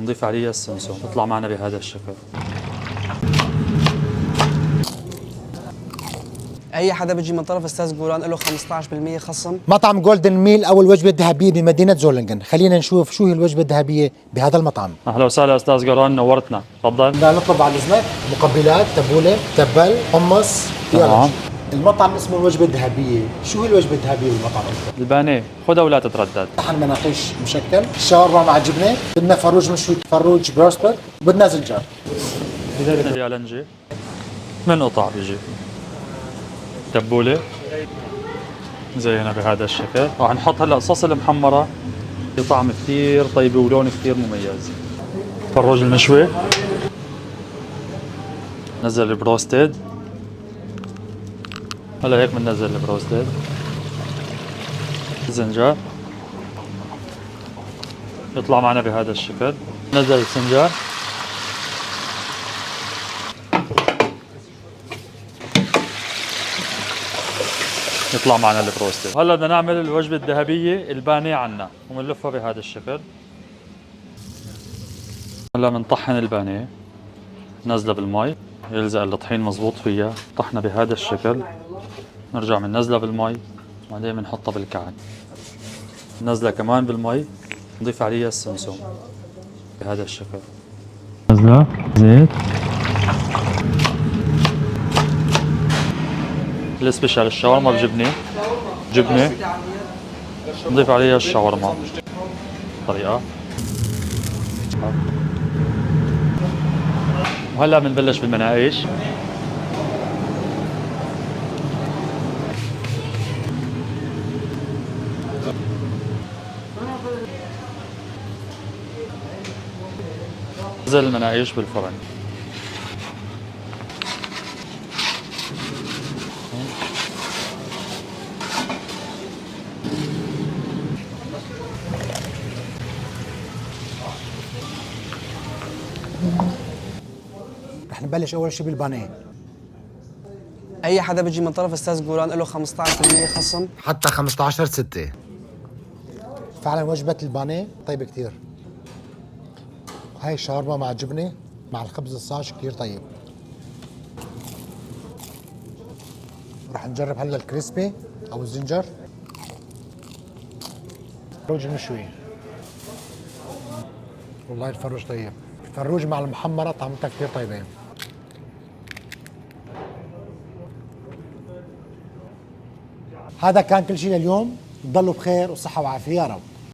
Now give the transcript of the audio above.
نضيف عليه السمسم، بيطلع معنا بهذا الشكل. اي حدا بيجي من طرف استاذ جولان له 15% خصم. مطعم جولدن ميل أو الوجبة الذهبية بمدينة زولنجن. خلينا نشوف شو هي الوجبة الذهبية بهذا المطعم. اهلا وسهلا استاذ جوران، نورتنا، تفضل. بدنا نطلب بعد إذنك مقبلات، تبولة، تبل، حمص. تمام. المطعم اسمه الوجبة الذهبية. شو هي الوجبة الذهبية بالمطعم؟ البانيه خذها ولا تتردد. طحن مناقيش مشكل، شاورما مع جبنة، بدنا فروج مشوي، فروج بروستد، بدنا زنجر. اليالنجي من قطع بيجي. تبولة زينا بهذا الشكل. راح نحط هلا صوص المحمرة، طعم كثير طيب ولون كثير مميز. فروج المشوي، نزل البروستد، هلا هيك بننزل البروستد. الزنجر يطلع معنا بهذا الشكل. نزل السنجر، يطلع معنا البروستد. هلا بدنا نعمل الوجبة الذهبية البانيه عنا وبنلفها بهذا الشكل. هلا بنطحن البانيه، نزله بالمي، يلزق الطحين مزبوط فيها، طحنا بهذا الشكل. نرجع بننزلها بالمي وبعدين بنحطها بالكعك. نزلها كمان بالمي، نضيف عليها السمسم بهذا الشكل. نزلة زيت، السبيشال الشاورما بجبنة، جبنة نضيف عليها الشاورما طريقة. وهلا بنبلش بالمناقيش. نزل المناقيش بالفرن. رح نبلش أول شيء بالبانيه. اي حدا بيجي من طرف استاذ جولان له 15% خصم. حتى 15/6. فعلا وجبة البانيه طيبة كتير. هاي الشاورما مع جبنة مع الخبز الصاج كتير طيب. رح نجرب هلا الكريسبي أو الزنجر. فروج المشوي، والله الفروج طيب. الفروج مع المحمرة طعمتها كتير طيبة. هذا كان كل شيء لليوم. تضلوا بخير وصحة وعافية يا رب.